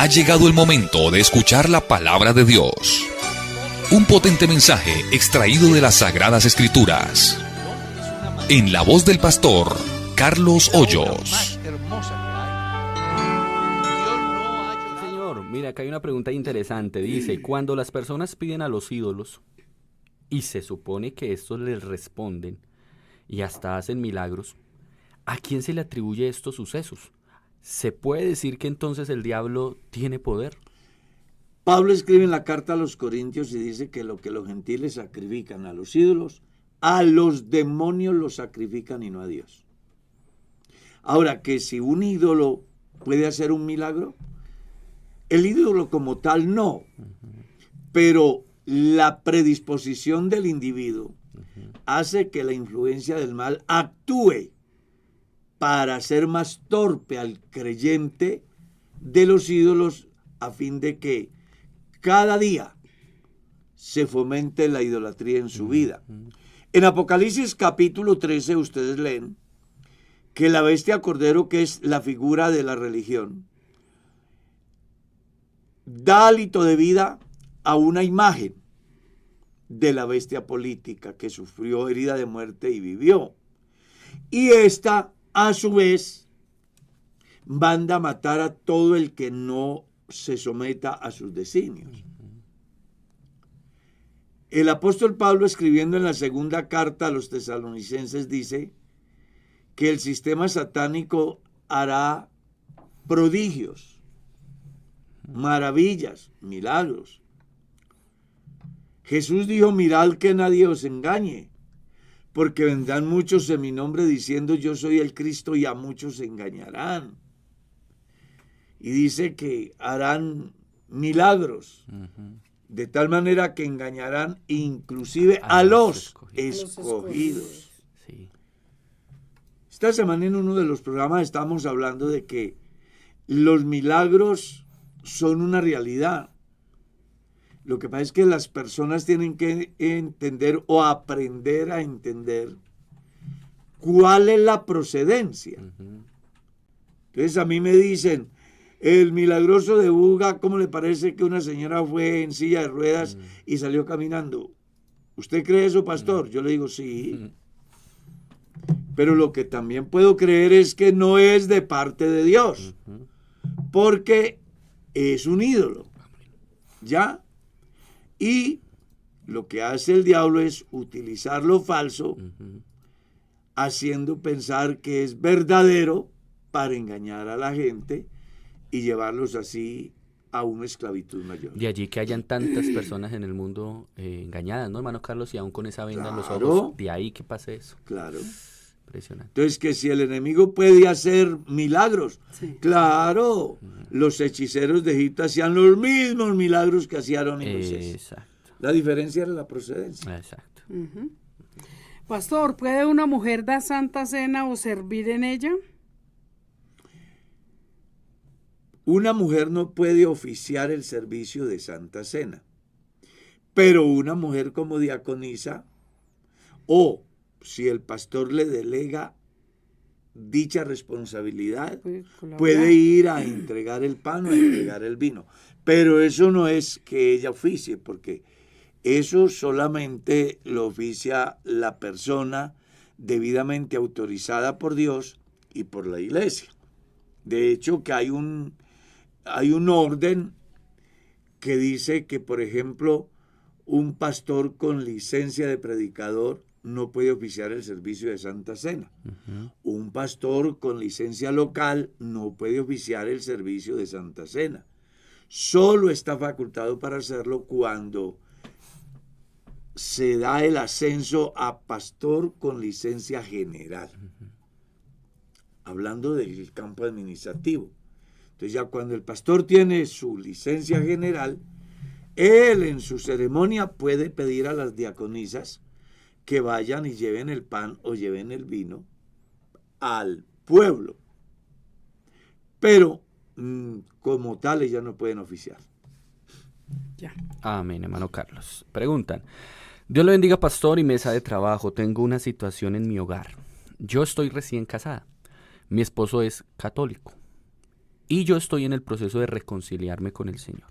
Ha llegado el momento de escuchar la palabra de Dios. Un potente mensaje extraído de las Sagradas Escrituras. En la voz del pastor Carlos Hoyos. Señor, mira, acá hay una pregunta interesante. Dice, cuando las personas piden a los ídolos y se supone que estos les responden y hasta hacen milagros, ¿a quién se le atribuye estos sucesos? ¿Se puede decir que entonces el diablo tiene poder? Pablo escribe en la carta a los Corintios y dice que lo que los gentiles sacrifican a los ídolos, a los demonios los sacrifican y no a Dios. Ahora, que si un ídolo puede hacer un milagro, el ídolo como tal no, pero la predisposición del individuo hace que la influencia del mal actúe para hacer más torpe al creyente de los ídolos a fin de que cada día se fomente la idolatría en su vida. En Apocalipsis capítulo 13 ustedes leen que la bestia cordero, que es la figura de la religión, da hálito de vida a una imagen de la bestia política que sufrió herida de muerte y vivió. Y esta, a su vez, manda a matar a todo el que no se someta a sus designios. El apóstol Pablo, escribiendo en la segunda carta a los tesalonicenses, dice que el sistema satánico hará prodigios, maravillas, milagros. Jesús dijo, mirad que nadie os engañe, porque vendrán muchos en mi nombre diciendo yo soy el Cristo y a muchos se engañarán. Y dice que harán milagros, de tal manera que engañarán inclusive a los escogidos. Sí. Esta semana en uno de los programas estamos hablando de que los milagros son una realidad. Lo que pasa es que las personas tienen que entender o aprender a entender cuál es la procedencia. Entonces a mí me dicen, el milagroso de Buga, ¿cómo le parece que una señora fue en silla de ruedas y salió caminando? ¿Usted cree eso, pastor? Yo le digo, sí. Pero lo que también puedo creer es que no es de parte de Dios, porque es un ídolo. ¿Ya? Y lo que hace el diablo es utilizar lo falso, haciendo pensar que es verdadero para engañar a la gente y llevarlos así a una esclavitud mayor. De allí que hayan tantas personas en el mundo engañadas, ¿no, hermano Carlos? Y aún con esa venda en los ojos, de ahí que pase eso. Claro. Impresionante. Entonces, que si el enemigo puede hacer milagros, claro, los hechiceros de Egipto hacían los mismos milagros que hacía Aarón y Moisés. Exacto. La diferencia era la procedencia. Exacto. Pastor, ¿puede una mujer dar Santa Cena o servir en ella? Una mujer no puede oficiar el servicio de Santa Cena, pero una mujer como diaconisa, o si el pastor le delega dicha responsabilidad, puede ir a entregar el pan o a entregar el vino. Pero eso no es que ella oficie, porque eso solamente lo oficia la persona debidamente autorizada por Dios y por la iglesia. De hecho, que hay un orden que dice que, por ejemplo, un pastor con licencia de predicador no puede oficiar el servicio de Santa Cena. Un pastor con licencia local no puede oficiar el servicio de Santa Cena. Solo está facultado para hacerlo cuando se da el ascenso a pastor con licencia general. Hablando del campo administrativo. Entonces ya cuando el pastor tiene su licencia general, él en su ceremonia puede pedir a las diaconisas que vayan y lleven el pan o lleven el vino al pueblo. Pero como tal ellas no pueden oficiar. Ya. Amén, hermano Carlos. Preguntan, Dios le bendiga, pastor y mesa de trabajo. Tengo una situación en mi hogar. Yo estoy recién casada. Mi esposo es católico y yo estoy en el proceso de reconciliarme con el Señor.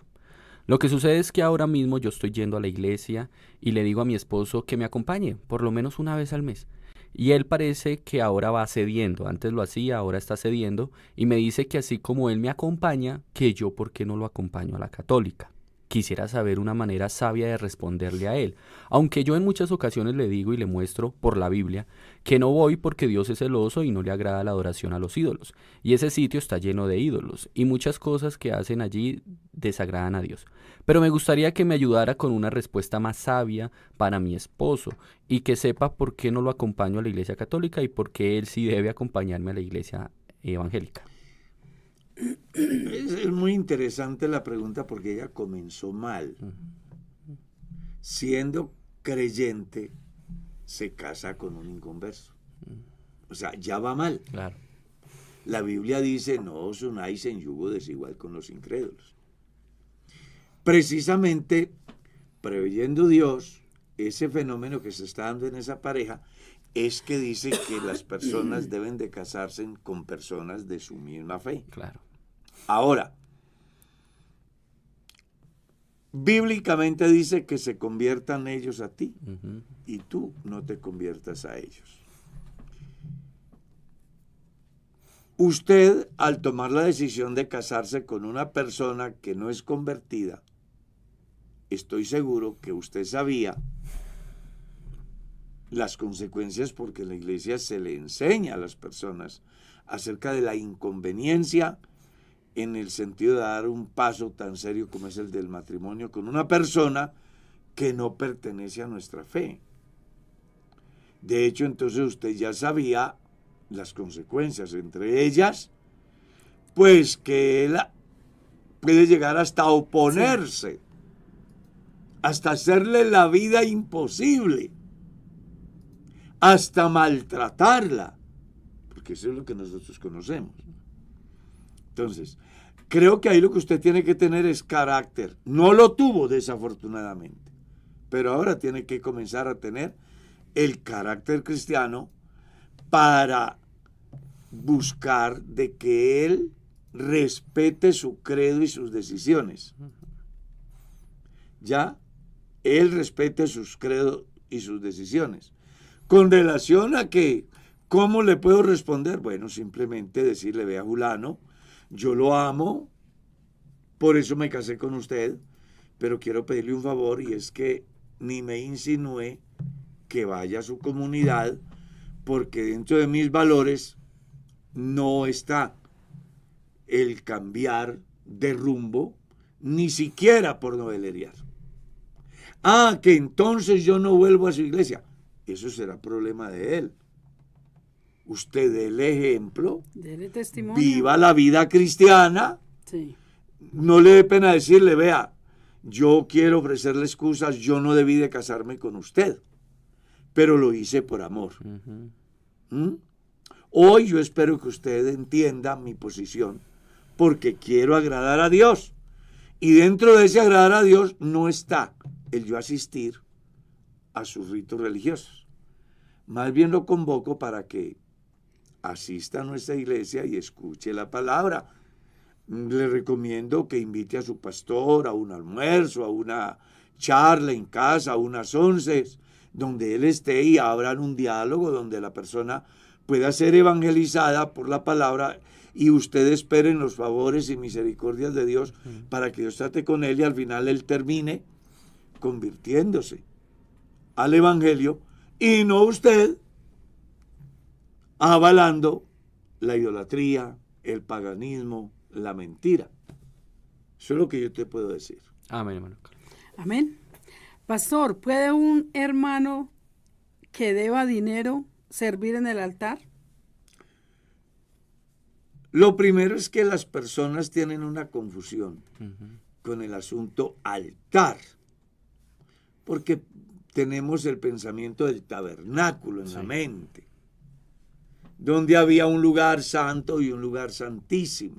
Lo que sucede es que ahora mismo yo estoy yendo a la iglesia y le digo a mi esposo que me acompañe por lo menos una vez al mes. Y él parece que ahora va cediendo, antes lo hacía, ahora está cediendo, y me dice que así como él me acompaña, que yo por qué no lo acompaño a la católica. Quisiera saber una manera sabia de responderle a él, aunque yo en muchas ocasiones le digo y le muestro por la Biblia que no voy porque Dios es celoso y no le agrada la adoración a los ídolos, y ese sitio está lleno de ídolos, y muchas cosas que hacen allí desagradan a Dios. Pero me gustaría que me ayudara con una respuesta más sabia para mi esposo, y que sepa por qué no lo acompaño a la iglesia católica y por qué él sí debe acompañarme a la iglesia evangélica. Es muy interesante la pregunta porque ella comenzó mal. Siendo creyente, se casa con un inconverso. O sea, ya va mal. Claro. La Biblia dice, no os unáis en yugo desigual con los incrédulos. Precisamente, preveyendo Dios, ese fenómeno que se está dando en esa pareja, es que dice que las personas deben de casarse con personas de su misma fe. Claro. Ahora, bíblicamente dice que se conviertan ellos a ti y tú no te conviertas a ellos. Usted, al tomar la decisión de casarse con una persona que no es convertida, estoy seguro que usted sabía las consecuencias, porque en la iglesia se le enseña a las personas acerca de la inconveniencia en el sentido de dar un paso tan serio como es el del matrimonio con una persona que no pertenece a nuestra fe. De hecho, entonces usted ya sabía las consecuencias, entre ellas, pues que él puede llegar hasta oponerse, hasta hacerle la vida imposible, hasta maltratarla, porque eso es lo que nosotros conocemos. Entonces, creo que ahí lo que usted tiene que tener es carácter. No lo tuvo, desafortunadamente, pero ahora tiene que comenzar a tener el carácter cristiano para buscar de que él respete su credo y sus decisiones. Ya, él respete sus credos y sus decisiones. Con relación a que, ¿cómo le puedo responder? Bueno, simplemente decirle, vea, fulano, yo lo amo, por eso me casé con usted, pero quiero pedirle un favor, y es que ni me insinúe que vaya a su comunidad, porque dentro de mis valores no está el cambiar de rumbo, ni siquiera por novelería. Ah, que entonces yo no vuelvo a su iglesia. Eso será problema de él. Usted dé el ejemplo, Dele testimonio. viva la vida cristiana, Sí. no le dé pena decirle, vea, yo quiero ofrecerle excusas, yo no debí de casarme con usted, pero lo hice por amor. Hoy yo espero que usted entienda mi posición, porque quiero agradar a Dios, y dentro de ese agradar a Dios no está el yo asistir a sus ritos religiosos. Más bien lo convoco para que asista a nuestra iglesia y escuche la palabra. Le recomiendo que invite a su pastor a un almuerzo, a una charla en casa, a unas onces, donde él esté y abran un diálogo donde la persona pueda ser evangelizada por la palabra, y usted esperen los favores y misericordias de Dios para que Dios trate con él y al final él termine convirtiéndose al evangelio, y no usted avalando la idolatría, el paganismo, la mentira. Eso es lo que yo te puedo decir. Amén, hermano. Amén. Pastor, ¿puede un hermano que deba dinero servir en el altar? Lo primero es que las personas tienen una confusión con el asunto altar, porque tenemos el pensamiento del tabernáculo en la mente, donde había un lugar santo y un lugar santísimo.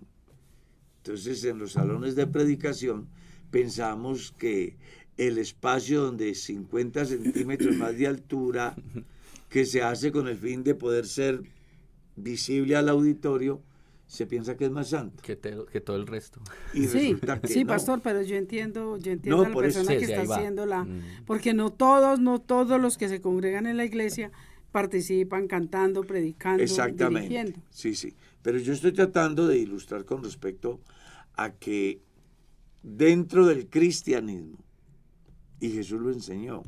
Entonces, en los salones de predicación pensamos que el espacio donde 50 centímetros más de altura, que se hace con el fin de poder ser visible al auditorio, se piensa que es más santo. Que todo el resto. Y Sí, resulta que sí, no. pastor, pero yo entiendo No, a la por eso- persona Sí, que sí, está ahí va. haciendo la, Mm. porque no todos los que se congregan en la iglesia participan cantando, predicando, Exactamente. dirigiendo. Sí, sí. Pero yo estoy tratando de ilustrar con respecto a que dentro del cristianismo, y Jesús lo enseñó,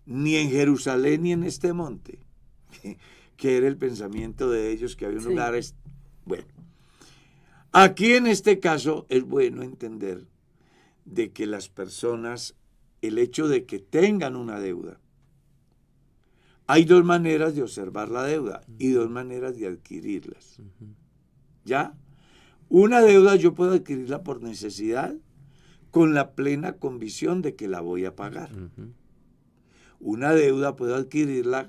ni en Jerusalén ni en este monte, que era el pensamiento de ellos, que había un Sí. lugar. Bueno, aquí en este caso es bueno entender de que las personas, el hecho de que tengan una deuda, hay dos maneras de observar la deuda y dos maneras de adquirirlas. ¿Ya? Una deuda yo puedo adquirirla por necesidad con la plena convicción de que la voy a pagar. Ujú. Una deuda puedo adquirirla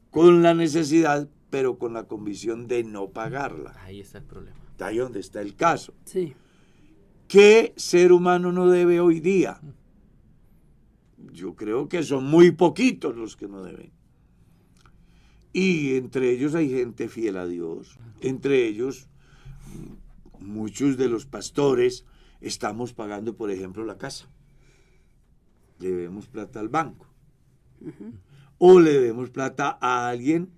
con la necesidad, pero con la convicción de no pagarla. Ahí está el problema. Ahí donde está el caso. Sí, ¿Qué ser humano no debe hoy día? Yo creo que son muy poquitos los que no deben. Y entre ellos hay gente fiel a Dios. Entre ellos, muchos de los pastores estamos pagando, por ejemplo, la casa. Le debemos plata al banco. O le debemos plata a alguien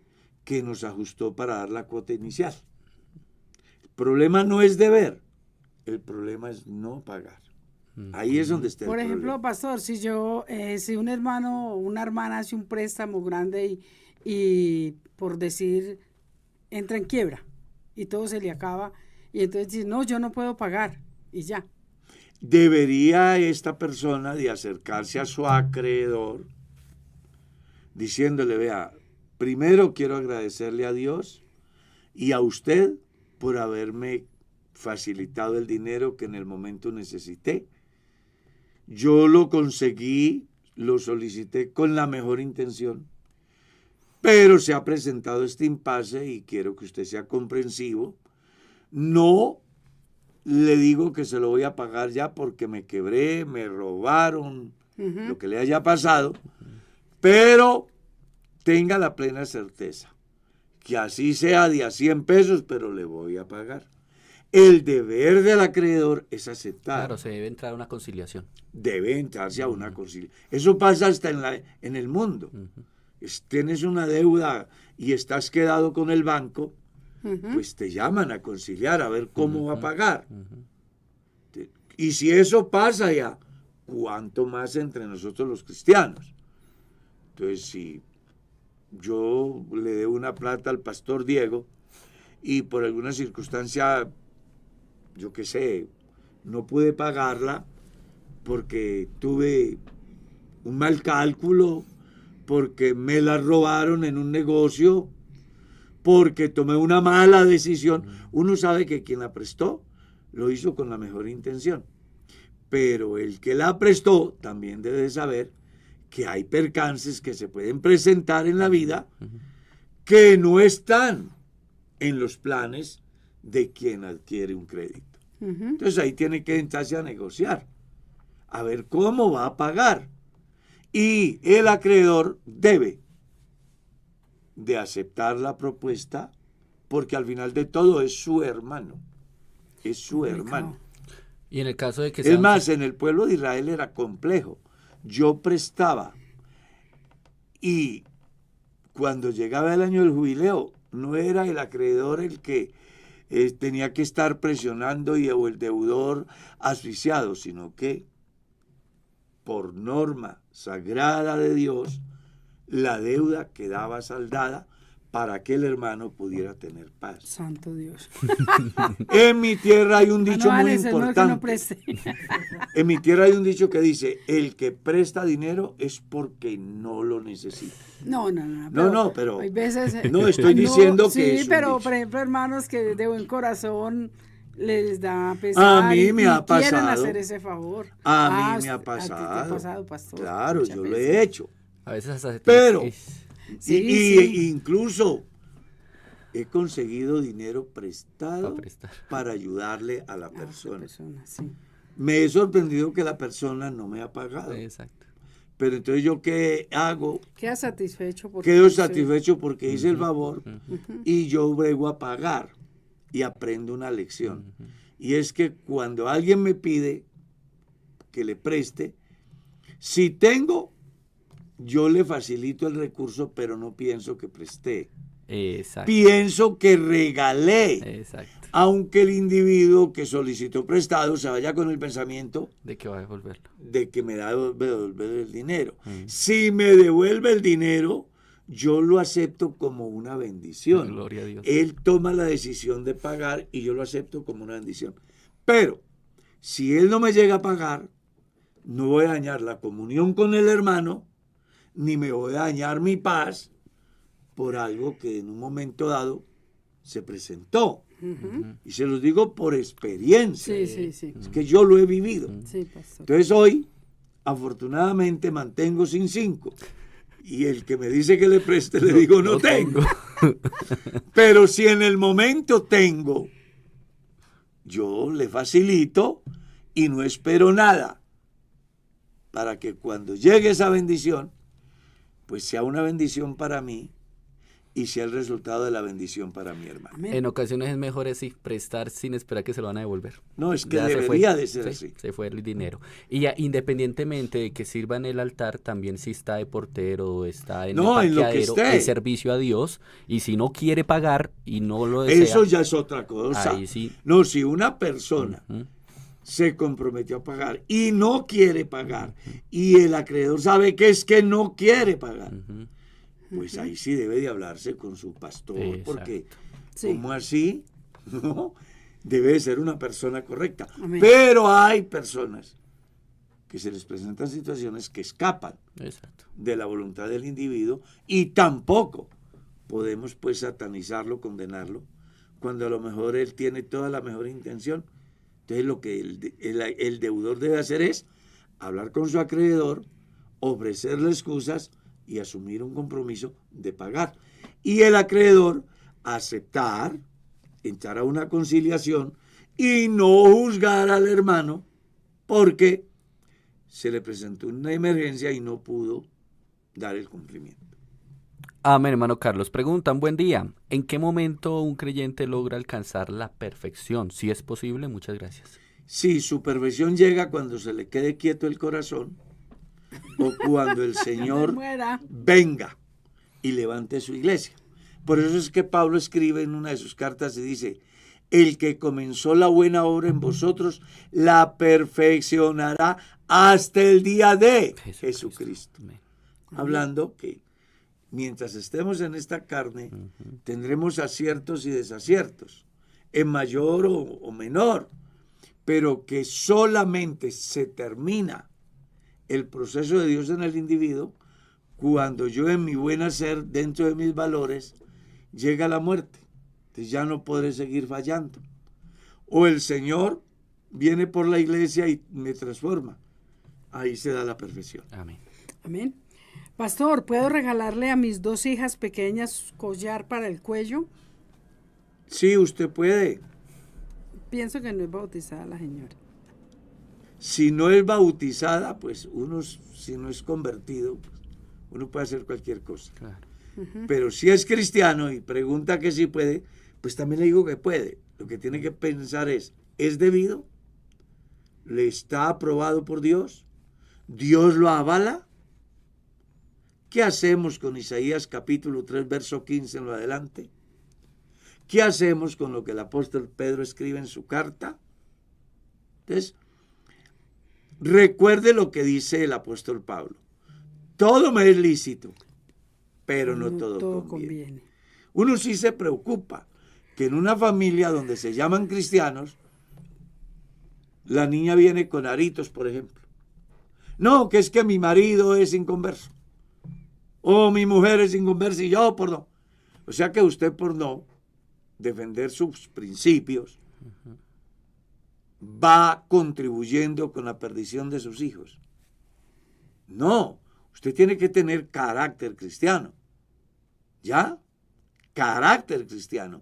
que nos ajustó para dar la cuota inicial. El problema no es deber, el problema es no pagar. Ahí es donde está el por ejemplo, problema. pastor, si un hermano o una hermana hace un préstamo grande y por decir, entra en quiebra y todo se le acaba, y entonces dice, no, yo no puedo pagar, y ya. Debería esta persona de acercarse a su acreedor diciéndole, vea, primero quiero agradecerle a Dios y a usted por haberme facilitado el dinero que en el momento necesité. Yo lo conseguí, lo solicité con la mejor intención, pero se ha presentado este impasse y quiero que usted sea comprensivo. No le digo que se lo voy a pagar ya porque me quebré, me robaron, lo que le haya pasado, pero tenga la plena certeza que así sea de a 100 pesos, pero le voy a pagar. El deber del acreedor es aceptar. Claro, se debe entrar a una conciliación. Debe entrarse a una conciliación. Eso pasa hasta en el mundo. Tienes una deuda y estás quedado con el banco, pues te llaman a conciliar, a ver cómo va a pagar. Y si eso pasa ya, ¿cuánto más entre nosotros los cristianos? Entonces, si yo le debo una plata al pastor Diego y por alguna circunstancia, yo qué sé, no pude pagarla porque tuve un mal cálculo, porque me la robaron en un negocio, porque tomé una mala decisión. Uno sabe que quien la prestó lo hizo con la mejor intención, pero el que la prestó también debe saber que hay percances que se pueden presentar en la vida que no están en los planes de quien adquiere un crédito. Entonces ahí tiene que entrarse a negociar, a ver cómo va a pagar. Y el acreedor debe de aceptar la propuesta porque al final de todo es su hermano. Es su hermano. Y en el caso de que Es más, en el pueblo de Israel era complejo. Yo prestaba y cuando llegaba el año del jubileo no era el acreedor el que tenía que estar presionando o el deudor asfixiado, sino que por norma sagrada de Dios la deuda quedaba saldada para que el hermano pudiera tener paz. Santo Dios. En mi tierra hay un dicho muy importante. En mi tierra hay un dicho que dice, el que presta dinero es porque no lo necesita. Pero hay veces, no estoy diciendo sí, que es pero un por ejemplo, hermanos que de buen corazón les da A pesar mí me ha quieren pasado. hacer ese favor. A mí me ha ¿A ti te pasado. ha pasado, pastor? Claro, Muchas yo lo veces. he hecho. a veces hasta Pero, Sí, y sí. incluso he conseguido dinero prestado Para prestar. para ayudarle a la A esa persona. persona, sí. Me he sorprendido que la persona no me ha pagado. Exacto. Pero entonces yo ¿qué hago? Queda satisfecho porque Quedo usted- satisfecho porque hice el favor y yo brego a pagar y aprendo una lección. Y es que cuando alguien me pide que le preste, si tengo, yo le facilito el recurso, pero no pienso que presté. Exacto. Pienso que regalé. Exacto. Aunque el individuo que solicitó prestado se vaya con el pensamiento De que va a devolverlo. de que me da devolver el dinero. Si me devuelve el dinero, yo lo acepto como una bendición. Gloria a Dios. Él toma la decisión de pagar y yo lo acepto como una bendición. Pero si él no me llega a pagar, no voy a dañar la comunión con el hermano, ni me voy a dañar mi paz por algo que en un momento dado se presentó. Y se los digo por experiencia. Sí. Es que yo lo he vivido. Sí, pastor. Entonces hoy, afortunadamente, mantengo sin 5. Y el que me dice que le preste, le digo, no tengo. Pero si en el momento tengo, yo le facilito y no espero nada. Para que cuando llegue esa bendición, pues sea una bendición para mí y sea el resultado de la bendición para mi hermano. Amén. En ocasiones es mejor así, prestar sin esperar que se lo van a devolver. No, es que Ya se debería fue. de ser Sí, así. se fue el dinero. Y ya independientemente de que sirva en el altar, también si está de portero, está en No, el en lo que parqueadero, esté. en servicio a Dios, y si no quiere pagar y no lo desea, Eso ya es otra cosa. ahí sí. No, si una persona Ujú. se comprometió a pagar y no quiere pagar y el acreedor sabe que es que no quiere pagar, Ujú. pues ahí sí debe de hablarse con su pastor, Exacto. porque Sí. ¿cómo así? No, debe de ser una persona correcta. Amén. Pero hay personas que se les presentan situaciones que escapan Exacto. de la voluntad del individuo y tampoco podemos pues satanizarlo, condenarlo, cuando a lo mejor él tiene toda la mejor intención. Entonces lo que el deudor debe hacer es hablar con su acreedor, ofrecerle excusas y asumir un compromiso de pagar. Y el acreedor aceptar, entrar a una conciliación y no juzgar al hermano porque se le presentó una emergencia y no pudo dar el cumplimiento. Amén, hermano Carlos. Preguntan, buen día. ¿En qué momento un creyente logra alcanzar la perfección? Si es posible, muchas gracias. Sí, su perfección llega cuando se le quede quieto el corazón o cuando el Señor Muera. venga y levante su iglesia. Por eso es que Pablo escribe en una de sus cartas y dice, el que comenzó la buena obra en vosotros la perfeccionará hasta el día de Jesucristo. Amén. Hablando que mientras estemos en esta carne, tendremos aciertos y desaciertos, en mayor o menor, pero que solamente se termina el proceso de Dios en el individuo cuando yo en mi buen hacer, dentro de mis valores, llega la muerte. Entonces ya no podré seguir fallando. O el Señor viene por la iglesia y me transforma. Ahí se da la perfección. Amén. Amén. Pastor, ¿puedo regalarle a mis 2 hijas pequeñas collar para el cuello? Sí, usted puede. Pienso que no es bautizada la señora. Si no es bautizada, pues uno, si no es convertido, pues, uno puede hacer cualquier cosa. Claro. Pero si es cristiano y pregunta que si puede, pues también le digo que puede. Lo que tiene que pensar ¿es debido? ¿Le está aprobado por Dios? ¿Dios lo avala? ¿Qué hacemos con Isaías capítulo 3, verso 15 en lo adelante? ¿Qué hacemos con lo que el apóstol Pedro escribe en su carta? Entonces, recuerde lo que dice el apóstol Pablo. Todo me es lícito, pero no todo conviene. Uno sí se preocupa que en una familia donde se llaman cristianos, la niña viene con aritos, por ejemplo. No, que es que mi marido es inconverso. O mi mujer es inconversa y yo por no. O sea que usted por no defender sus principios va contribuyendo con la perdición de sus hijos. No, usted tiene que tener carácter cristiano. ¿Ya? Carácter cristiano.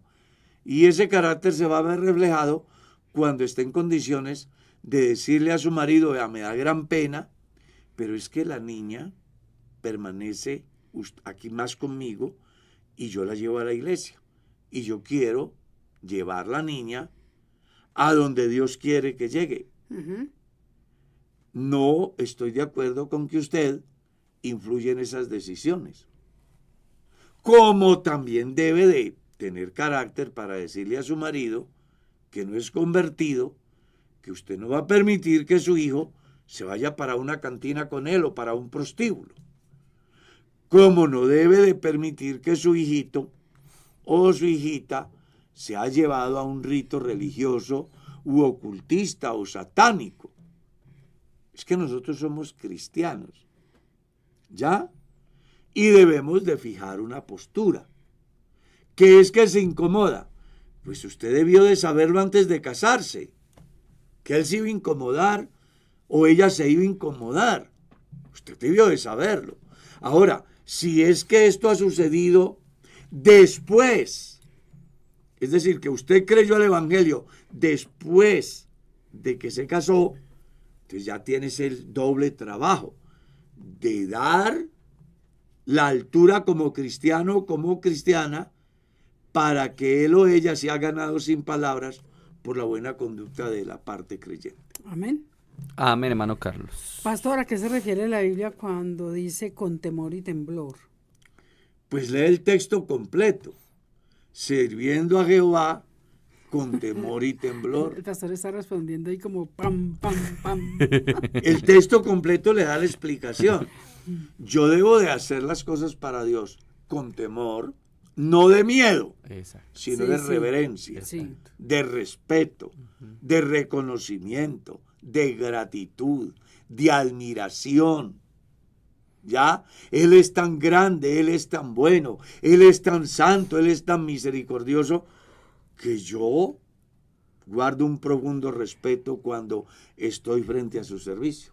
Y ese carácter se va a ver reflejado cuando esté en condiciones de decirle a su marido, me da gran pena, pero es que la niña permanece aquí más conmigo y yo la llevo a la iglesia. Y yo quiero llevar la niña a donde Dios quiere que llegue. Ujú. No estoy de acuerdo con que usted influya en esas decisiones. Como también debe de tener carácter para decirle a su marido que no es convertido, que usted no va a permitir que su hijo se vaya para una cantina con él o para un prostíbulo. Como no debe de permitir que su hijito o su hijita se ha llevado a un rito religioso u ocultista o satánico. Es que nosotros somos cristianos, ¿ya? Y debemos de fijar una postura. ¿Qué es que se incomoda? Pues usted debió de saberlo antes de casarse, que él se iba a incomodar o ella se iba a incomodar. Usted debió de saberlo. Ahora, si es que esto ha sucedido después, es decir, que usted creyó al Evangelio después de que se casó, entonces ya tienes el doble trabajo de dar la altura como cristiano o como cristiana para que él o ella sea ganado sin palabras por la buena conducta de la parte creyente. Amén. Amén, hermano Carlos. Pastor, ¿a qué se refiere la Biblia cuando dice con temor y temblor? Pues lee el texto completo, sirviendo a Jehová con temor y temblor. El pastor está respondiendo ahí como pam, pam, pam. El texto completo le da la explicación. Yo debo de hacer las cosas para Dios con temor, no de miedo, Exacto. sino Sí, de sí. reverencia, Sí. de respeto, de reconocimiento, de gratitud, de admiración. ¿Ya? Él es tan grande, Él es tan bueno, Él es tan santo, Él es tan misericordioso, que yo guardo un profundo respeto cuando estoy frente a su servicio.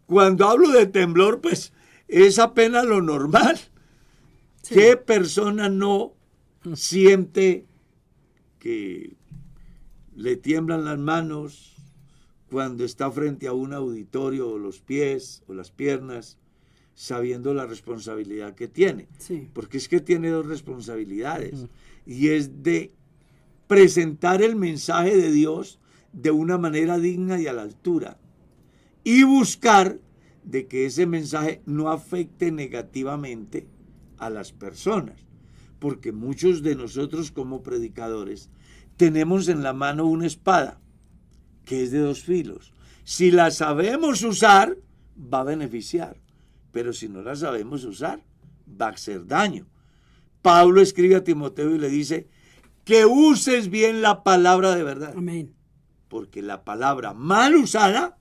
Cuando hablo de temblor, pues es apenas lo normal. Sí. ¿Qué persona no siente que le tiemblan las manos cuando está frente a un auditorio, o los pies o las piernas, sabiendo la responsabilidad que tiene? Sí. Porque es que tiene dos responsabilidades, y es de presentar el mensaje de Dios de una manera digna y a la altura, y buscar de que ese mensaje no afecte negativamente a las personas, porque muchos de nosotros como predicadores tenemos en la mano una espada que es de dos filos. Si la sabemos usar, va a beneficiar, pero si no la sabemos usar, va a hacer daño. Pablo escribe a Timoteo y le dice que uses bien la palabra de verdad, Amén. porque la palabra mal usada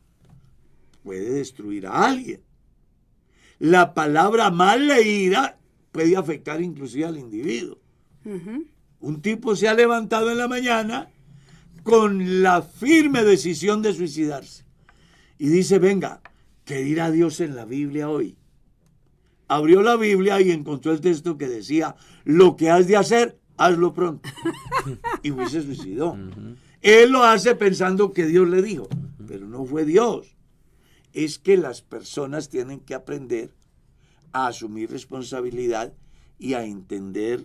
puede destruir a alguien. La palabra mal leída puede afectar inclusive al individuo. Ujú. Un tipo se ha levantado en la mañana con la firme decisión de suicidarse y dice, venga, ¿qué dirá Dios en la Biblia hoy? Abrió la Biblia y encontró el texto que decía, lo que has de hacer, hazlo pronto. Y se suicidó. Él lo hace pensando que Dios le dijo, pero no fue Dios. Es que las personas tienen que aprender a asumir responsabilidad y a entender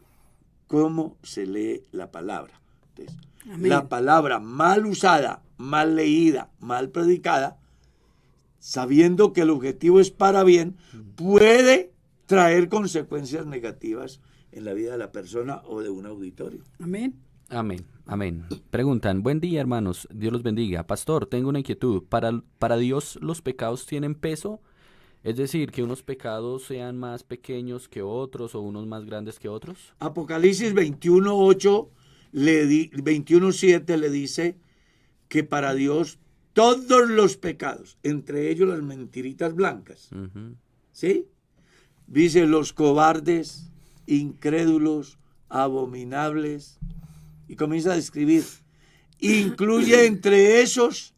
cómo se lee la palabra. Entonces, Amén. la palabra mal usada, mal leída, mal predicada, sabiendo que el objetivo es para bien, puede traer consecuencias negativas en la vida de la persona o de un auditorio. Amén. Amén, amén. Preguntan, buen día hermanos, Dios los bendiga. Pastor, tengo una inquietud. ¿Para Dios los pecados tienen peso? Es decir, que unos pecados sean más pequeños que otros o unos más grandes que otros. Apocalipsis 21:8, 21:7 le dice que para Dios todos los pecados, entre ellos las mentiritas blancas, Ujú. ¿sí? Dice los cobardes, incrédulos, abominables, y comienza a describir. Incluye entre esos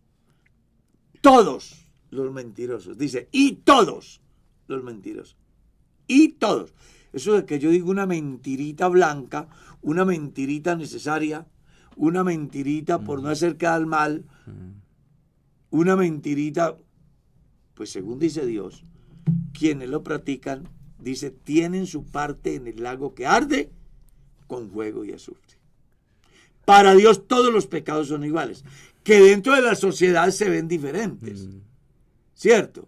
todos los mentirosos. Dice, y todos los mentirosos. Y todos. Eso de que yo digo una mentirita blanca, una mentirita necesaria, una mentirita por no hacer quedar mal, una mentirita Pues según dice Dios, quienes lo practican, dice, tienen su parte en el lago que arde con fuego y azufre. Para Dios todos los pecados son iguales, que dentro de la sociedad se ven diferentes, ¿cierto?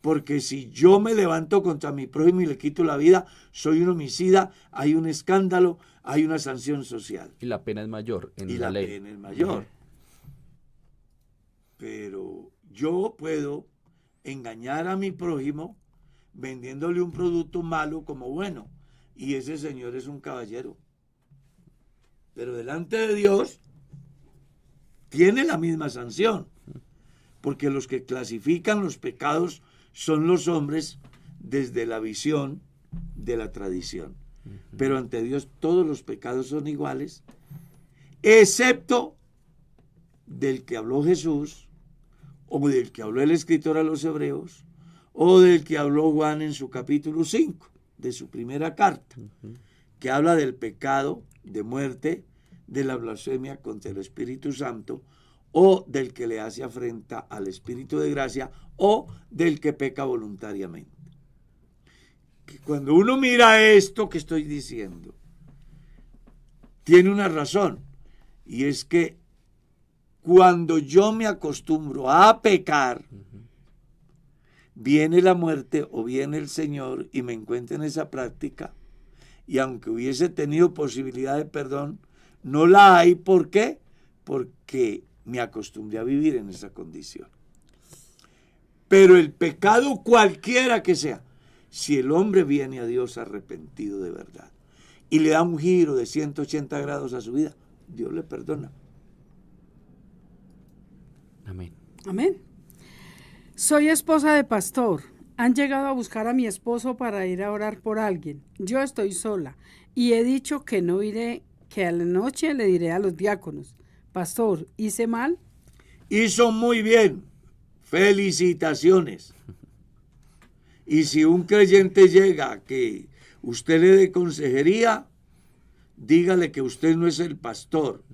Porque si yo me levanto contra mi prójimo y le quito la vida, soy un homicida, hay un escándalo, hay una sanción social. Y la pena es mayor en Y la ley. pena es mayor. Pero yo puedo engañar a mi prójimo vendiéndole un producto malo como bueno. Y ese señor es un caballero. Pero delante de Dios tiene la misma sanción. Porque los que clasifican los pecados son los hombres desde la visión de la tradición. Pero ante Dios todos los pecados son iguales, excepto del que habló Jesús, o del que habló el escritor a los Hebreos, o del que habló Juan en su capítulo 5 de su primera carta, que habla del pecado de muerte, de la blasfemia contra el Espíritu Santo, o del que le hace afrenta al Espíritu de gracia, o del que peca voluntariamente. Que cuando uno mira esto que estoy diciendo, tiene una razón, y es que cuando yo me acostumbro a pecar, viene la muerte o viene el Señor y me encuentra en esa práctica, y aunque hubiese tenido posibilidad de perdón, no la hay. ¿Por qué? Porque me acostumbré a vivir en esa condición. Pero el pecado cualquiera que sea, si el hombre viene a Dios arrepentido de verdad y le da un giro de 180 grados a su vida, Dios le perdona. Amén. Amén. Soy esposa de pastor. Han llegado a buscar a mi esposo para ir a orar por alguien. Yo estoy sola y he dicho que no iré, que a la noche le diré a los diáconos. Pastor, ¿hice mal? Hizo muy bien. Felicitaciones. Y si un creyente llega a que usted le dé consejería, dígale que usted no es el pastor,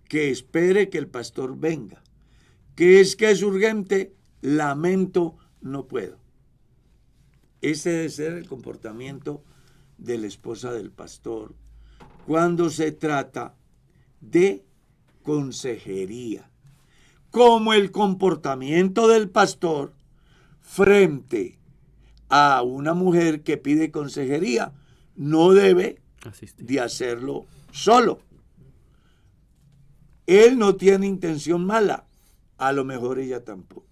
que espere que el pastor venga. Que es urgente, lamento, no puedo. Ese debe ser el comportamiento de la esposa del pastor cuando se trata de consejería, como el comportamiento del pastor frente a una mujer que pide consejería. No debe de hacerlo solo. Él no tiene intención mala, a lo mejor ella tampoco,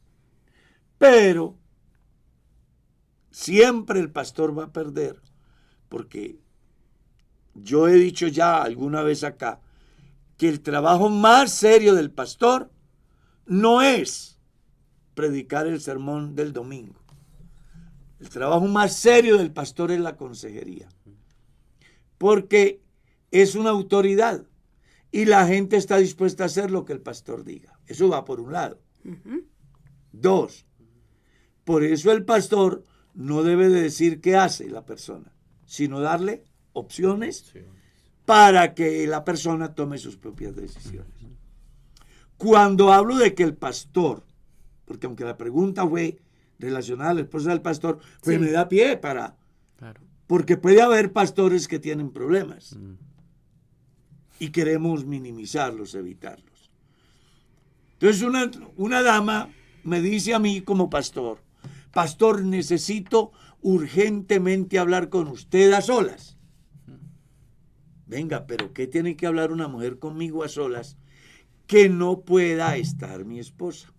pero siempre el pastor va a perder, porque yo he dicho ya alguna vez acá que el trabajo más serio del pastor no es predicar el sermón del domingo. El trabajo más serio del pastor es la consejería, porque es una autoridad y la gente está dispuesta a hacer lo que el pastor diga. Eso va por un lado. Dos, por eso el pastor no debe de decir qué hace la persona, sino darle opciones para que la persona tome sus propias decisiones. Cuando hablo de que el pastor, porque aunque la pregunta fue relacionada a la esposa del pastor, pues me da pie para... Claro. Porque puede haber pastores que tienen problemas y queremos minimizarlos, evitarlos. Entonces una dama me dice a mí como pastor, pastor, necesito urgentemente hablar con usted a solas. Venga, pero ¿qué tiene que hablar una mujer conmigo a solas que no pueda estar mi esposa?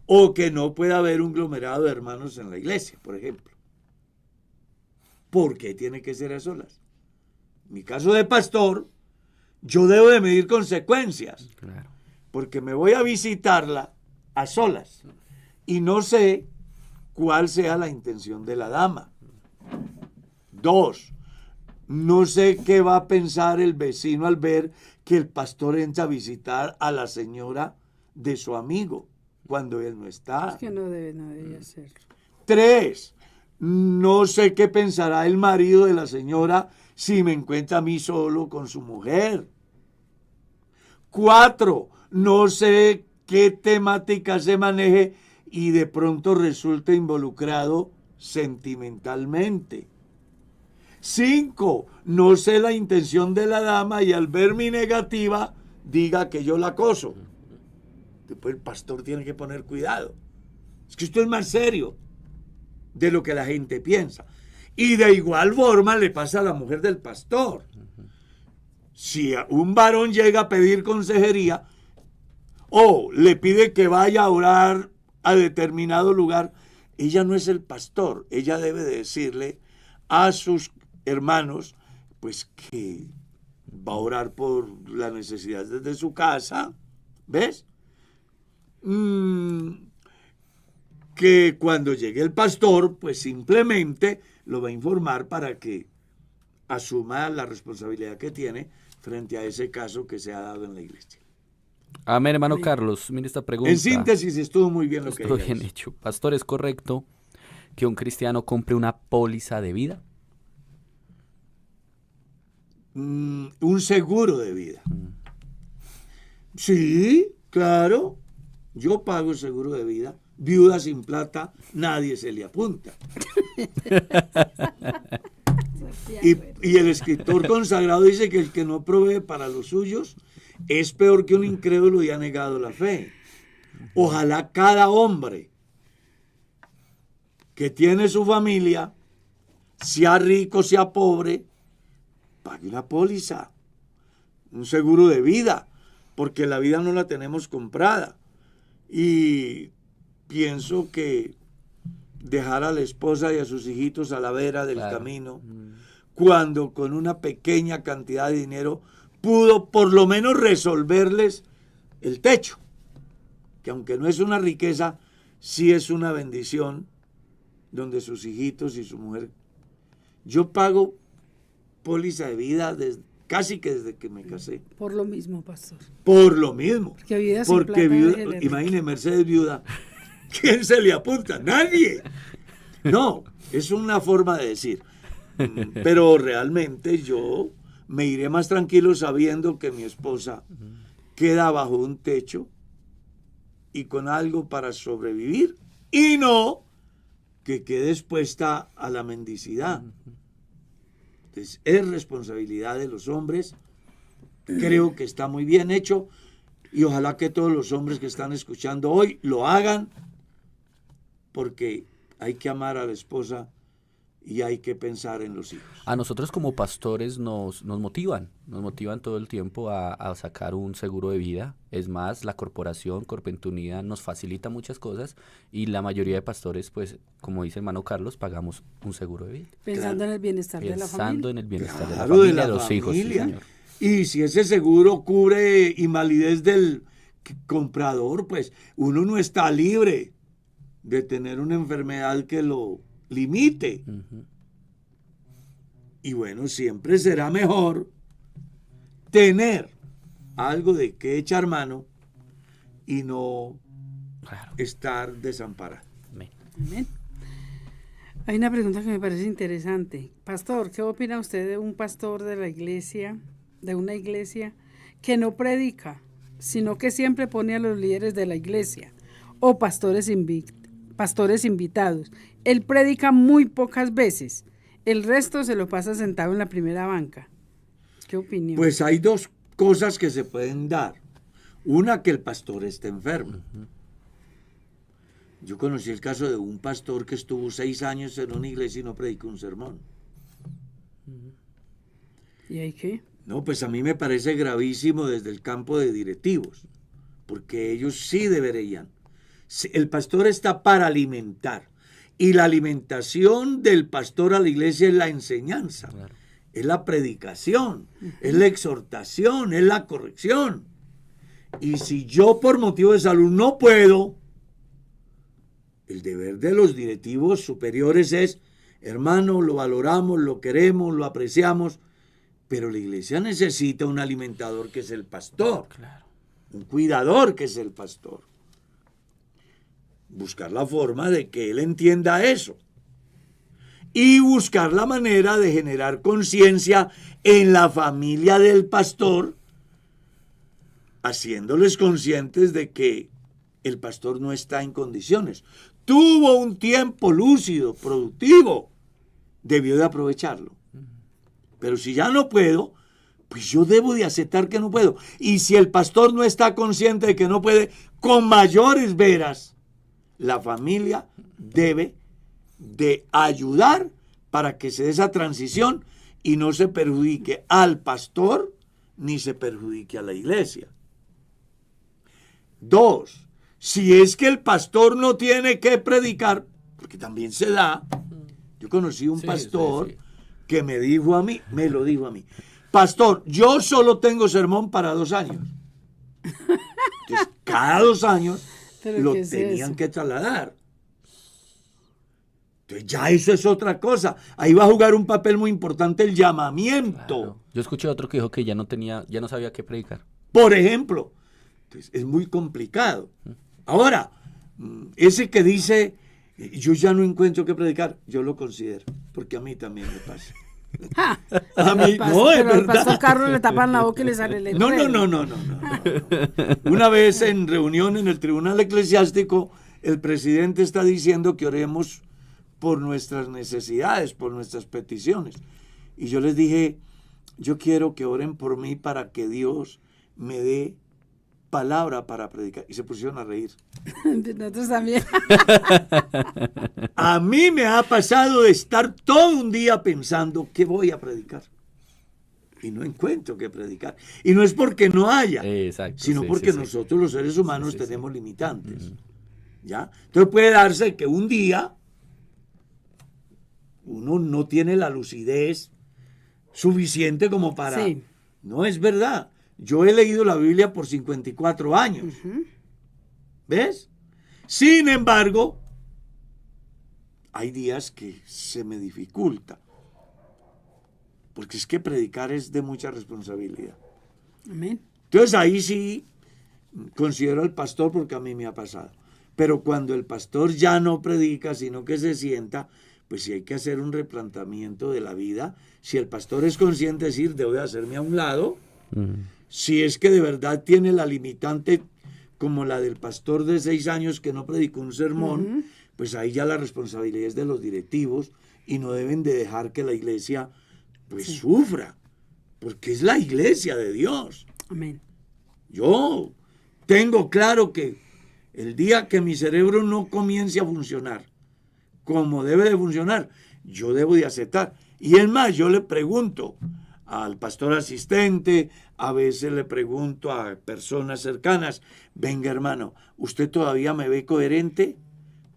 O que no pueda haber un aglomerado de hermanos en la iglesia, por ejemplo. ¿Por qué tiene que ser a solas? En mi caso de pastor, yo debo de medir consecuencias. Claro. Porque me voy a visitarla a solas y no sé cuál sea la intención de la dama. Dos, no sé qué va a pensar el vecino al ver que el pastor entra a visitar a la señora de su amigo cuando él no está. Es que no debería hacerlo. Tres, no sé qué pensará el marido de la señora si me encuentra a mí solo con su mujer. Cuatro, no sé qué temática se maneje y de pronto resulta involucrado sentimentalmente. 5, no sé la intención de la dama y al ver mi negativa diga que yo la acoso. Después el pastor tiene que poner cuidado. Es que esto es más serio de lo que la gente piensa. Y de igual forma le pasa a la mujer del pastor. Si un varón llega a pedir consejería o le pide que vaya a orar a determinado lugar, ella no es el pastor. Ella debe decirle a sus hermanos pues que va a orar por las necesidades de su casa. ¿Ves? Que cuando llegue el pastor, pues simplemente lo va a informar para que asuma la responsabilidad que tiene frente a ese caso que se ha dado en la iglesia. Amén, hermano Carlos. Mire esta pregunta. En síntesis, estuvo muy bien lo que Estuvo ella bien hizo. hecho. Pastor, ¿es correcto que un cristiano compre una póliza de vida? Un seguro de vida. Sí, claro. Yo pago seguro de vida. Viuda sin plata, nadie se le apunta. Y el escritor consagrado dice que el que no provee para los suyos es peor que un incrédulo y ha negado la fe. Ojalá cada hombre que tiene su familia, sea rico, sea pobre, pague una póliza, un seguro de vida, porque la vida no la tenemos comprada. Y pienso que dejar a la esposa y a sus hijitos a la vera del camino, cuando con una pequeña cantidad de dinero pudo por lo menos resolverles el techo, que aunque no es una riqueza, sí es una bendición, donde sus hijitos y su mujer. Yo pago póliza de vida casi que desde que me casé. Por lo mismo, pastor. Por lo mismo. Porque viuda sin Porque plata, viuda, déjele. imagine, Mercedes viuda, ¿quién se le apunta? Nadie. No, es una forma de decir. Pero realmente yo me iré más tranquilo sabiendo que mi esposa queda bajo un techo y con algo para sobrevivir, y no que quede expuesta a la mendicidad. Entonces, es responsabilidad de los hombres. Creo que está muy bien hecho y ojalá que todos los hombres que están escuchando hoy lo hagan, porque hay que amar a la esposa y hay que pensar en los hijos. A nosotros como pastores nos motivan todo el tiempo a sacar un seguro de vida. Es más, la corporación Corpentur Unida nos facilita muchas cosas y la mayoría de pastores, pues, como dice hermano Carlos, pagamos un seguro de vida. Pensando en el bienestar de la familia. Pensando en el bienestar de la Claro, familia, de los hijos. Sí, familia. señor. Y si ese seguro cubre invalidez del comprador, pues uno no está libre de tener una enfermedad que lo limite. Y bueno, siempre será mejor tener algo de que echar mano y no Claro. estar desamparado. Amén. Amén. Hay una pregunta que me parece interesante. Pastor, ¿qué opina usted de un pastor de la iglesia, de una iglesia, que no predica, sino que siempre pone a los líderes de la iglesia o pastores invitados? Él predica muy pocas veces. El resto se lo pasa sentado en la primera banca. ¿Qué opinión? Pues hay dos cosas que se pueden dar. Una, que el pastor esté enfermo. Yo conocí el caso de un pastor que estuvo 6 años en una iglesia y no predicó un sermón. ¿Y hay qué? No, pues a mí me parece gravísimo desde el campo de directivos, porque ellos sí deberían. El pastor está para alimentar, y la alimentación del pastor a la iglesia es la enseñanza, Claro. es la predicación, es la exhortación, es la corrección. Y si yo por motivo de salud no puedo, el deber de los directivos superiores es, hermano, lo valoramos, lo queremos, lo apreciamos, pero la iglesia necesita un alimentador que es el pastor, Claro. un cuidador que es el pastor. Buscar la forma de que él entienda eso. Y buscar la manera de generar conciencia en la familia del pastor, haciéndoles conscientes de que el pastor no está en condiciones. Tuvo un tiempo lúcido, productivo, debió de aprovecharlo. Pero si ya no puedo, pues yo debo de aceptar que no puedo. Y si el pastor no está consciente de que no puede, con mayores veras, la familia debe de ayudar para que se dé esa transición y no se perjudique al pastor ni se perjudique a la iglesia. 2, si es que el pastor no tiene que predicar, porque también se da. Yo conocí un pastor que me lo dijo a mí, pastor, yo solo tengo sermón para 2 años. Entonces, cada 2 años lo tenían que trasladar. Entonces ya eso es otra cosa. Ahí va a jugar un papel muy importante el llamamiento. Claro. Yo escuché a otro que dijo que ya no sabía qué predicar. Por ejemplo. Entonces es muy complicado. Ahora, ese que dice, yo ya no encuentro qué predicar, yo lo considero, porque a mí también me pasa. A mí, no, es verdad. Al pastor Carlos le tapan la boca y le sale el letrero. No. Una vez en reunión en el Tribunal Eclesiástico, el presidente está diciendo que oremos por nuestras necesidades, por nuestras peticiones. Y yo les dije, yo quiero que oren por mí para que Dios me dé palabra para predicar. Y se pusieron a reír. Nosotros también. A mí me ha pasado de estar todo un día pensando qué voy a predicar. Y no encuentro qué predicar. Y no es porque no haya, sino porque nosotros los seres humanos tenemos limitantes. ¿Ya? Entonces puede darse que un día uno no tiene la lucidez suficiente como para... Sí. No es verdad. Yo he leído la Biblia por 54 años. ¿Ves? Sin embargo, hay días que se me dificulta. Porque es que predicar es de mucha responsabilidad. Amén. Entonces ahí sí considero al pastor porque a mí me ha pasado. Pero cuando el pastor ya no predica, sino que se sienta, pues sí hay que hacer un replanteamiento de la vida. Si el pastor es consciente de decir, debo de hacerme a un lado, si es que de verdad tiene la limitante como la del pastor de 6 años que no predicó un sermón, pues ahí ya la responsabilidad es de los directivos y no deben de dejar que la iglesia pues sufra, porque es la iglesia de Dios. Amén. Yo tengo claro que el día que mi cerebro no comience a funcionar como debe de funcionar, yo debo de aceptar. Y es más, yo le pregunto al pastor asistente, a veces le pregunto a personas cercanas, venga hermano, ¿usted todavía me ve coherente?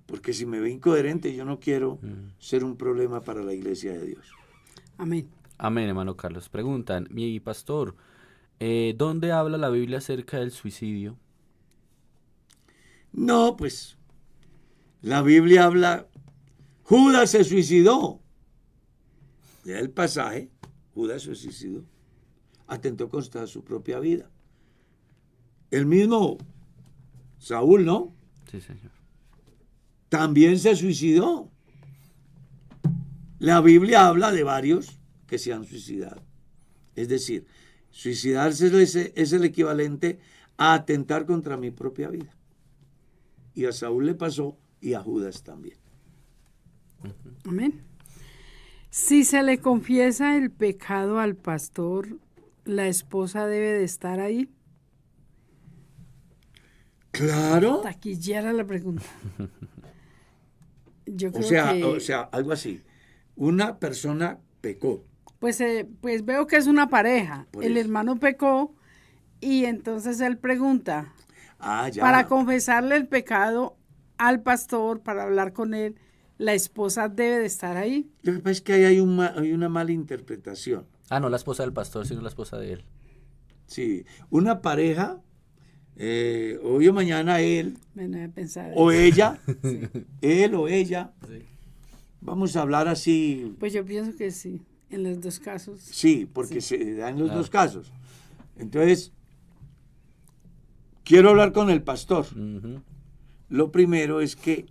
Porque si me ve incoherente, yo no quiero ser un problema para la iglesia de Dios. Amén. Amén, hermano Carlos. Preguntan, mi pastor, ¿dónde habla la Biblia acerca del suicidio? No, pues, la Biblia habla, Judas se suicidó. Ya el pasaje, Judas se suicidó. Atentó contra su propia vida. El mismo Saúl, ¿no? Sí, señor. También se suicidó. La Biblia habla de varios que se han suicidado. Es decir, suicidarse es el equivalente a atentar contra mi propia vida. Y a Saúl le pasó y a Judas también. Amén. Si se le confiesa el pecado al pastor, ¿la esposa debe de estar ahí? Claro. Taquillera la pregunta. Yo creo que... O sea, algo así. Una persona pecó. Pues veo que es una pareja. Por El eso. hermano pecó y entonces él pregunta, Ya. para confesarle el pecado al pastor, para hablar con él, ¿la esposa debe de estar ahí? Lo que pasa es que ahí hay una mala interpretación. No la esposa del pastor, sino la esposa de él. Sí, una pareja, hoy o mañana él Ven a pensar. o ella, él o ella, Sí. vamos a hablar así, Pues yo pienso que sí, en los dos casos. sí, porque Sí. se dan los Claro. dos casos. Entonces, quiero hablar con el pastor. Lo primero es que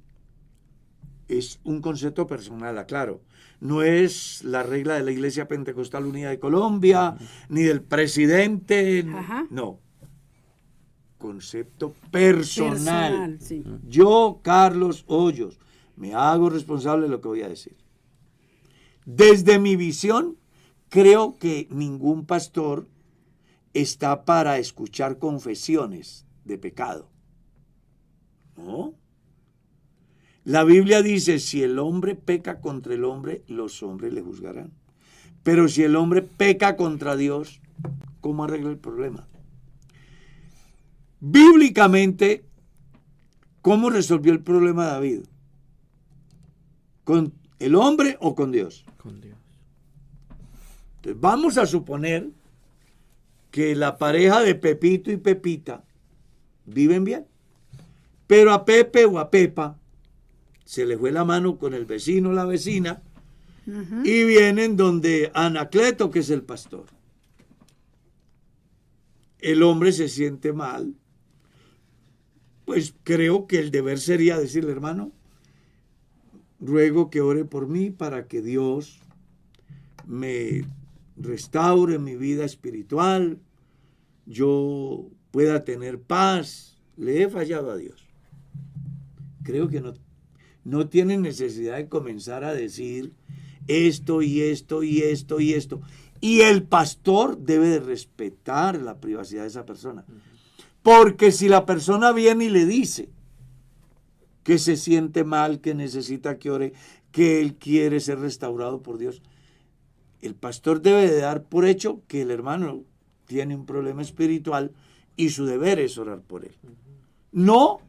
es un concepto personal, aclaro. No es la regla de la Iglesia Pentecostal Unida de Colombia, ni del presidente, Ajá. no. concepto personal. Sí. Yo, Carlos Hoyos, me hago responsable de lo que voy a decir. Desde mi visión, creo que ningún pastor está para escuchar confesiones de pecado. ¿No? La Biblia dice, si el hombre peca contra el hombre, los hombres le juzgarán. Pero si el hombre peca contra Dios, ¿cómo arregla el problema? Bíblicamente, ¿cómo resolvió el problema David? ¿Con el hombre o con Dios? Con Dios. Entonces, vamos a suponer que la pareja de Pepito y Pepita viven bien, pero a Pepe o a Pepa se le fue la mano con el vecino o la vecina y vienen donde Anacleto, que es el pastor. El hombre se siente mal, pues creo que el deber sería decirle, hermano, ruego que ore por mí para que Dios me restaure mi vida espiritual, yo pueda tener paz. Le he fallado a Dios. Creo que no tiene necesidad de comenzar a decir esto y esto y esto y esto. Y el pastor debe de respetar la privacidad de esa persona. Porque si la persona viene y le dice que se siente mal, que necesita que ore, que él quiere ser restaurado por Dios, el pastor debe de dar por hecho que el hermano tiene un problema espiritual y su deber es orar por él. No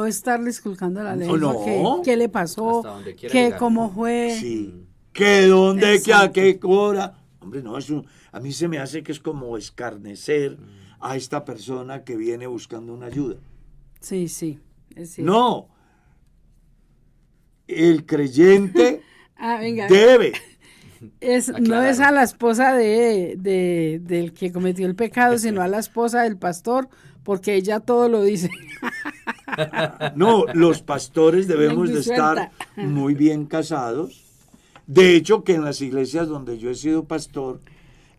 estarles colgando la lengua. No. ¿Qué le pasó? Hasta donde quiera ¿Qué, llegar. cómo fue? Sí. ¿Que dónde, que a Exacto. qué hora? Hombre, no, a mí se me hace que es como escarnecer a esta persona que viene buscando una ayuda. Sí, es cierto. No. El creyente Venga. debe. No es a la esposa del que cometió el pecado, sino a la esposa del pastor, porque ella todo lo dice. No, los pastores debemos de estar muy bien casados. De hecho, que en las iglesias donde yo he sido pastor,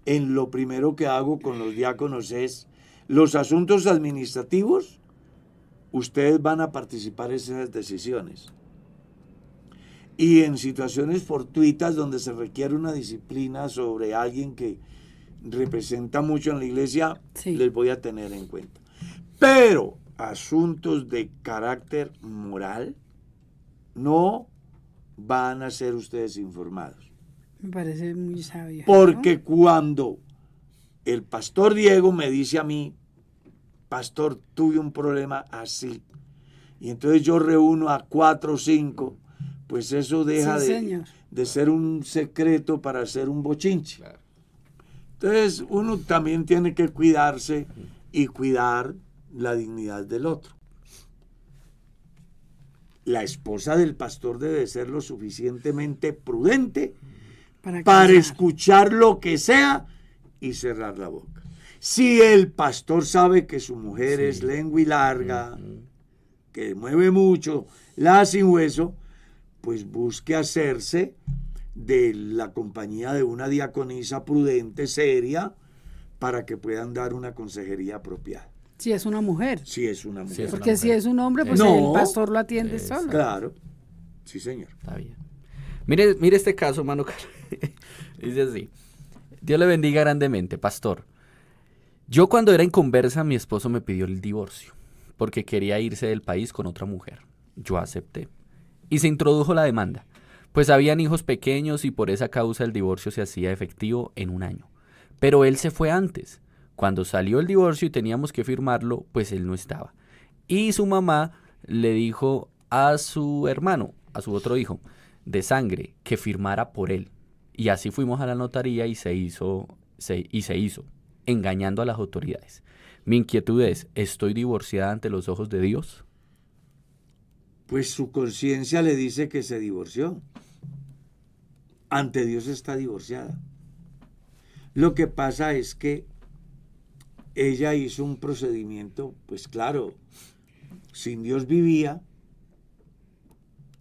en lo primero que hago con los diáconos es los asuntos administrativos, ustedes van a participar en esas decisiones. Y en situaciones fortuitas donde se requiere una disciplina sobre alguien que representa mucho en la iglesia, Sí. les voy a tener en cuenta. Pero asuntos de carácter moral no van a ser ustedes informados. Me parece muy sabio. Porque cuando el pastor Diego me dice a mí, pastor, tuve un problema así, y entonces yo reúno a 4 o 5, pues eso deja Sí, señor. de ser un secreto para ser un bochinche. Claro. Entonces uno también tiene que cuidarse y cuidar la dignidad del otro. La esposa del pastor debe ser lo suficientemente prudente para callar. escuchar lo que sea y cerrar la boca. Si el pastor sabe que su mujer es lengua y larga, que mueve mucho, la sin hueso, pues busque hacerse de la compañía de una diaconisa prudente, seria, para que puedan dar una consejería apropiada. Si es una mujer. Si es una mujer. Sí, es una Porque si es un hombre, pues No. el pastor lo atiende solo. Claro. Sí, señor. Está bien. Mire este caso, hermano Carlos. Dice así: Dios le bendiga grandemente, pastor. Yo cuando era inconversa, mi esposo me pidió el divorcio porque quería irse del país con otra mujer. Yo acepté. Y se introdujo la demanda, pues habían hijos pequeños y por esa causa el divorcio se hacía efectivo en 1 año. Pero él se fue antes. Cuando salió el divorcio y teníamos que firmarlo, pues él no estaba. Y su mamá le dijo a su hermano, a su otro hijo de sangre, que firmara por él. Y así fuimos a la notaría y se hizo, engañando a las autoridades. Mi inquietud es, ¿estoy divorciada ante los ojos de Dios? Pues su conciencia le dice que se divorció. Ante Dios está divorciada. Lo que pasa es que ella hizo un procedimiento, pues claro, sin Dios vivía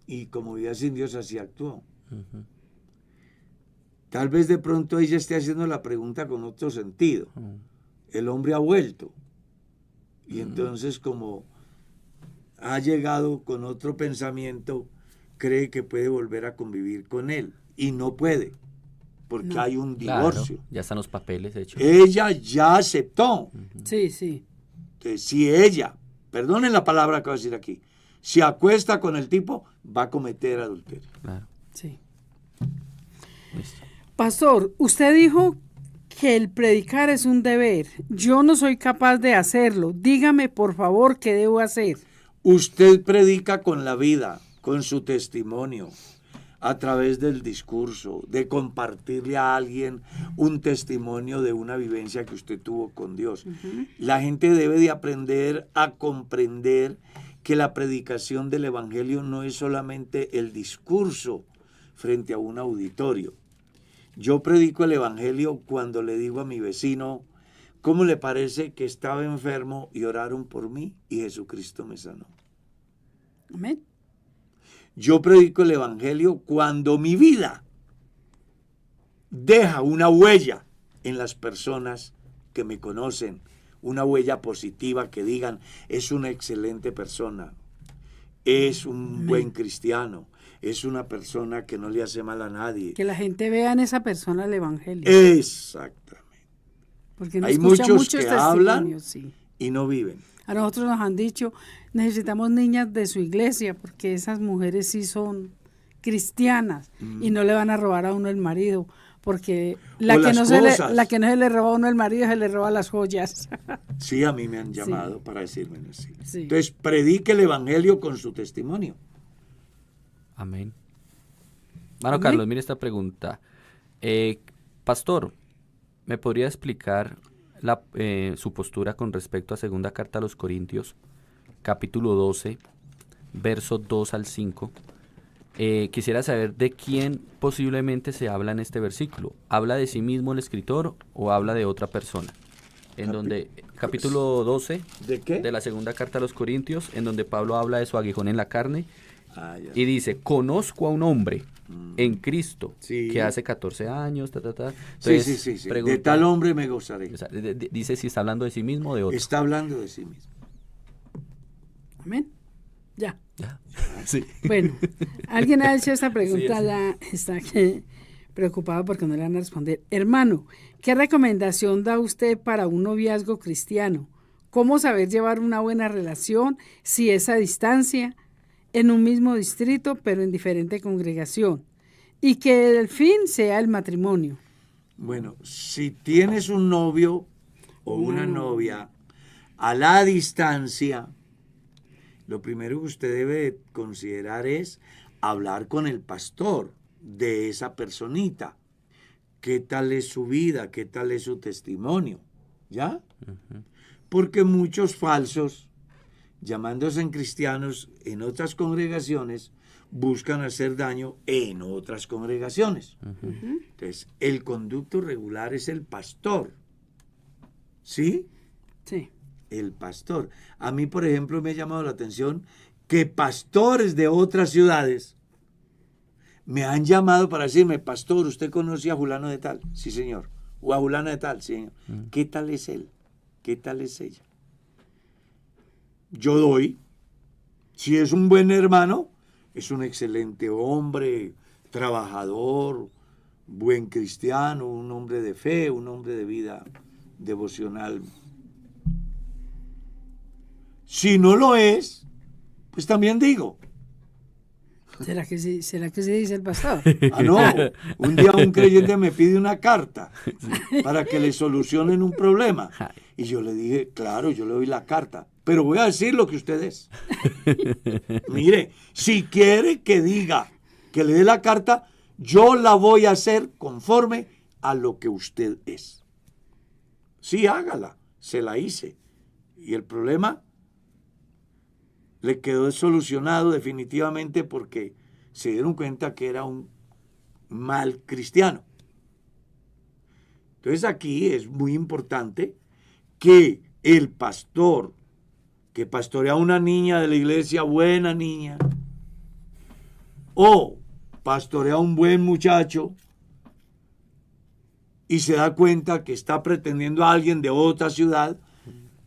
y como vivía sin Dios así actuó. Uh-huh. Tal vez de pronto ella esté haciendo la pregunta con otro sentido. Uh-huh. El hombre ha vuelto Y entonces, como ha llegado con otro pensamiento, cree que puede volver a convivir con él. Y no puede, porque No. hay un Claro, divorcio. ya están los papeles hechos. Ella ya aceptó. Sí, sí. Entonces, si ella, perdonen la palabra que voy a decir aquí, se acuesta con el tipo, va a cometer adulterio. Claro. Sí. Listo. Pastor, usted dijo que el predicar es un deber. Yo no soy capaz de hacerlo. Dígame, por favor, qué debo hacer. Usted predica con la vida, con su testimonio, a través del discurso, de compartirle a alguien un testimonio de una vivencia que usted tuvo con Dios. La gente debe de aprender a comprender que la predicación del Evangelio no es solamente el discurso frente a un auditorio. Yo predico el Evangelio cuando le digo a mi vecino, ¿cómo le parece que estaba enfermo y oraron por mí y Jesucristo me sanó? Amén. Yo predico el Evangelio cuando mi vida deja una huella en las personas que me conocen, una huella positiva que digan, es una excelente persona, es un buen cristiano, es una persona que no le hace mal a nadie. Que la gente vea en esa persona el evangelio. Exactamente. Porque uno Hay escucha muchos muchos que hablan testimonios, sí. y no viven. A nosotros nos han dicho, necesitamos niñas de su iglesia, porque esas mujeres sí son cristianas y no le van a robar a uno el marido, porque la O que, las no cosas. la que no se le roba a uno el marido se le roba las joyas. Sí, a mí me han Sí. llamado para decirme así. Sí. Entonces, predique el Evangelio con su testimonio. Amén. Mano Amén. Carlos, mire esta pregunta. Pastor, ¿me podría explicar su postura con respecto a segunda carta a los Corintios, capítulo 12, versos 2 al 5? Quisiera saber de quién posiblemente se habla en este versículo. ¿Habla de sí mismo el escritor o habla de otra persona? En donde, capítulo 12 ¿De qué? de la segunda carta a los Corintios, en donde Pablo habla de su aguijón en la carne Ah, ya. y dice, conozco a un hombre en Cristo Sí. que hace 14 años, Sí, Entonces, sí. De pregunta- tal hombre me gozaré. o sea, dice si está hablando de sí mismo o de otro. Está hablando de sí mismo. Amén. Ya. Ya. Sí. Bueno, alguien ha hecho esta pregunta, Sí, sí. ya está preocupado porque no le van a responder. Hermano, ¿qué recomendación da usted para un noviazgo cristiano? ¿Cómo saber llevar una buena relación si es a distancia, en un mismo distrito, pero en diferente congregación? Y que el fin sea el matrimonio. Bueno, si tienes un novio o una novia a la distancia, lo primero que usted debe considerar es hablar con el pastor de esa personita. ¿Qué tal es su vida? ¿Qué tal es su testimonio? ¿Ya? Porque muchos falsos, llamándose en cristianos en otras congregaciones, buscan hacer daño en otras congregaciones. Entonces, el conducto regular es el pastor. ¿Sí? Sí. El pastor. A mí, por ejemplo, me ha llamado la atención que pastores de otras ciudades me han llamado para decirme, pastor, ¿usted conoce a fulano de tal? Sí, señor. O a fulana de tal, sí, señor. ¿Qué tal es él? ¿Qué tal es ella? Yo doy. Si es un buen hermano, es un excelente hombre, trabajador, buen cristiano, un hombre de fe, un hombre de vida devocional. Si no lo es, pues también digo. ¿Será que sí dice el pastor? Ah, no. Un día un creyente me pide una carta para que le solucionen un problema. Y yo le dije, claro, yo le doy la carta, pero voy a decir lo que usted es. Mire, si quiere que diga que le dé la carta, yo la voy a hacer conforme a lo que usted es. Sí, hágala, se la hice. Y el problema le quedó solucionado definitivamente porque se dieron cuenta que era un mal cristiano. Entonces aquí es muy importante que el pastor que pastorea a una niña de la iglesia, buena niña, o pastorea a un buen muchacho y se da cuenta que está pretendiendo a alguien de otra ciudad,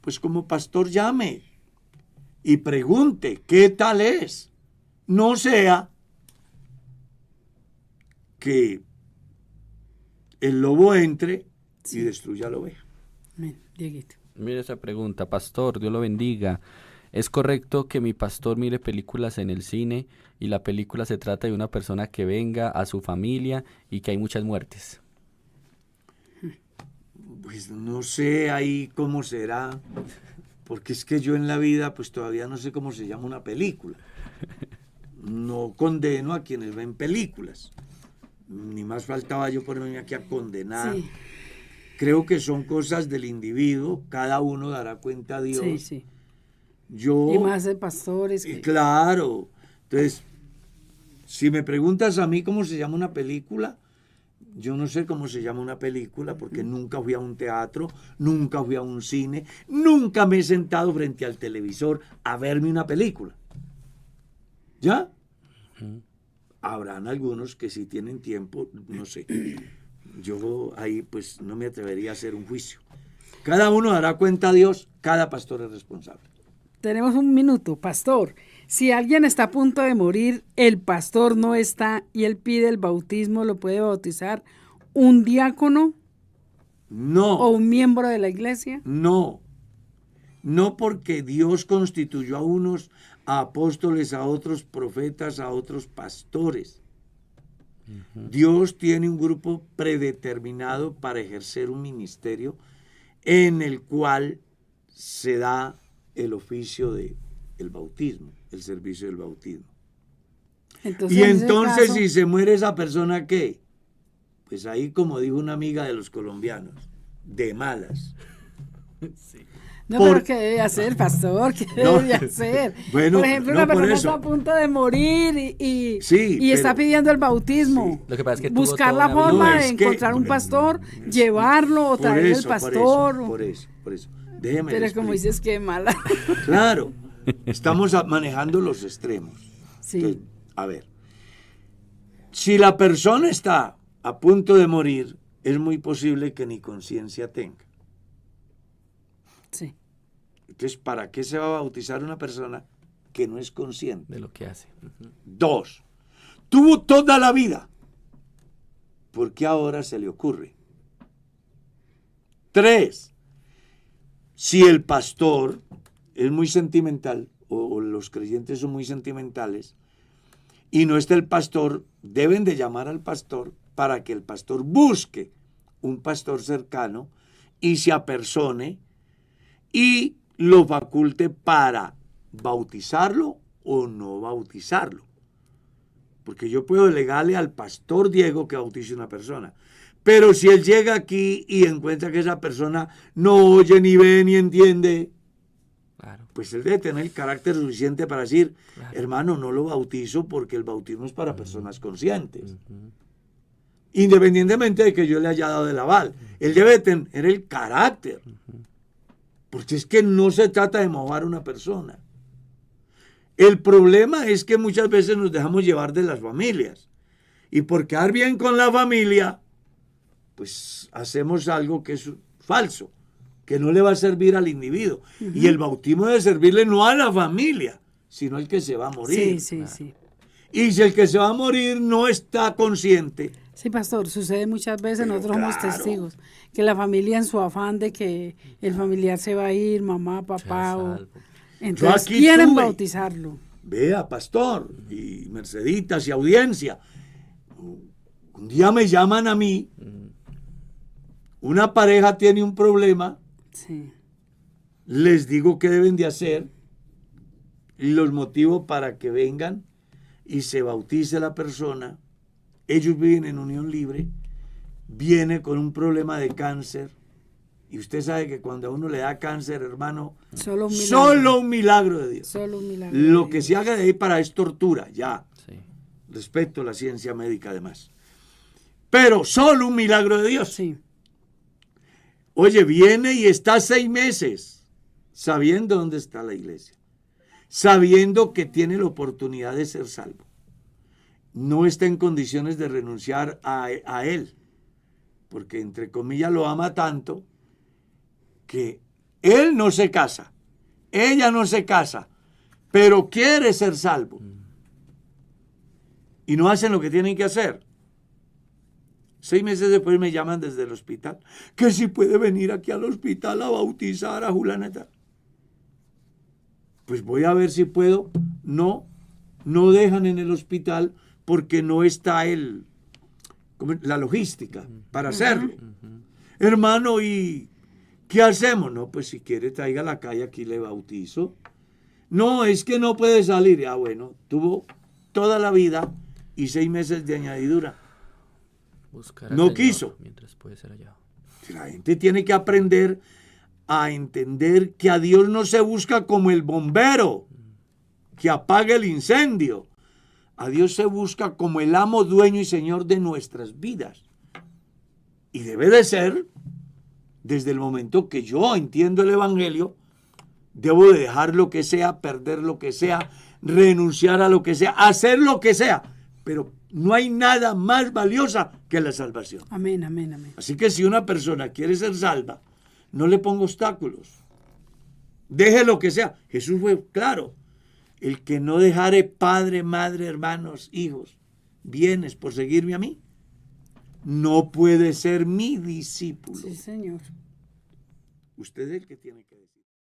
pues como pastor llame y pregunte qué tal es. No sea que el lobo entre y destruya la oveja. Amén. Dieguito. Mire esa pregunta, pastor, Dios lo bendiga. ¿Es correcto que mi pastor mire películas en el cine y la película se trata de una persona que venga a su familia y que hay muchas muertes? Pues no sé ahí cómo será, porque es que yo en la vida pues todavía no sé cómo se llama una película. No condeno a quienes ven películas, ni más faltaba yo ponerme aquí a condenar. Sí, Creo que son cosas del individuo, cada uno dará cuenta a Dios. sí, sí. Yo, Y más de pastores. y claro, entonces, si me preguntas a mí cómo se llama una película, yo no sé cómo se llama una película porque nunca fui a un teatro, nunca fui a un cine, nunca me he sentado frente al televisor a verme una película. ¿Ya? Habrán algunos que si tienen tiempo, no sé. Yo ahí pues no me atrevería a hacer un juicio. Cada uno dará cuenta a Dios, cada pastor es responsable. Tenemos un minuto, pastor. Si alguien está a punto de morir, el pastor no está y él pide el bautismo, ¿lo puede bautizar un diácono No. o un miembro de la iglesia? No, no porque Dios constituyó a unos apóstoles, a otros profetas, a otros pastores. Dios tiene un grupo predeterminado para ejercer un ministerio en el cual se da el oficio del bautismo, el servicio del bautismo. Entonces, Y en ese entonces caso- si se muere esa persona, ¿qué? Pues ahí, como dijo una amiga de los colombianos, de malas. No, por- pero ¿qué debe hacer, pastor? ¿Qué No. debe hacer? Bueno, por ejemplo, no, una por persona eso. está a punto de morir y Sí, está pero- pidiendo el bautismo. Lo que pasa es que tuvo Buscar toda la una vida. forma No, de es que- encontrar un pastor, llevarlo o Por traer eso, el pastor. Por eso. Déjeme Pero le como explico. dices, qué mala. Claro, estamos manejando los extremos. Sí. Entonces, a ver, si la persona está a punto de morir, es muy posible que ni conciencia tenga. Sí. Entonces, ¿para qué se va a bautizar una persona que no es consciente? De lo que hace. Ujú. 2, tuvo toda la vida. ¿Por qué ahora se le ocurre? 3, si el pastor es muy sentimental, o los creyentes son muy sentimentales, y no está el pastor, deben de llamar al pastor para que el pastor busque un pastor cercano y se apersone y lo faculte para bautizarlo o no bautizarlo. Porque yo puedo delegarle al pastor Diego que bautice una persona. Pero si él llega aquí y encuentra que esa persona no oye, ni ve, ni entiende, Claro. pues él debe tener el carácter suficiente para decir, Claro. hermano, no lo bautizo porque el bautismo es para personas conscientes. Ujú. Independientemente de que yo le haya dado el aval. Él debe tener el carácter. Porque es que no se trata de mojar a una persona. El problema es que muchas veces nos dejamos llevar de las familias. Y por quedar bien con la familia, pues hacemos algo que es falso, que no le va a servir al individuo. Y el bautismo debe servirle no a la familia, sino al que se va a morir. Sí. Y si el que se va a morir no está consciente, Sí, pastor, sucede muchas veces, Pero nosotros somos claro. testigos, que la familia en su afán de que el familiar se va a ir, mamá, papá, Sea o, salvo. entonces aquí quieren tuve. bautizarlo. vea, pastor, y Merceditas y audiencia, un día me llaman a mí, una pareja tiene un problema, Sí, les digo qué deben de hacer, y los motivo para que vengan y se bautice la persona. Ellos viven en unión libre, viene con un problema de cáncer, y usted sabe que cuando a uno le da cáncer, hermano, solo un milagro. solo un milagro de Dios. Solo un milagro. Lo de que Dios. se haga de ahí para es tortura, ya. Sí. Respeto a la ciencia médica además. Pero solo un milagro de Dios. Sí, Oye, viene y está 6 meses sabiendo dónde está la iglesia, sabiendo que tiene la oportunidad de ser salvo. No está en condiciones de renunciar a él, porque entre comillas lo ama tanto que Él no se casa, ella no se casa, pero quiere ser salvo. Y no hacen lo que tienen que hacer. 6 meses después me llaman desde el hospital, que si puede venir aquí al hospital a bautizar a Julaneta. Pues voy a ver si puedo. No dejan en el hospital porque no está la logística para hacerlo. Hermano, ¿y qué hacemos? No, pues si quiere traiga a la calle, aquí le bautizo. No, es que no puede salir. Ah, bueno, tuvo toda la vida y 6 meses de añadidura. Buscar al No Señor quiso. mientras puede ser hallado. La gente tiene que aprender a entender que a Dios no se busca como el bombero que apaga el incendio. A Dios se busca como el amo, dueño y señor de nuestras vidas. Y debe de ser, desde el momento que yo entiendo el Evangelio, debo de dejar lo que sea, perder lo que sea, renunciar a lo que sea, hacer lo que sea. Pero no hay nada más valiosa que la salvación. Amén, amén, amén. Así que si una persona quiere ser salva, no le ponga obstáculos. Deje lo que sea. Jesús fue claro. El que no dejare padre, madre, hermanos, hijos, bienes por seguirme a mí, no puede ser mi discípulo. Sí, Señor. Usted es el que tiene que decir.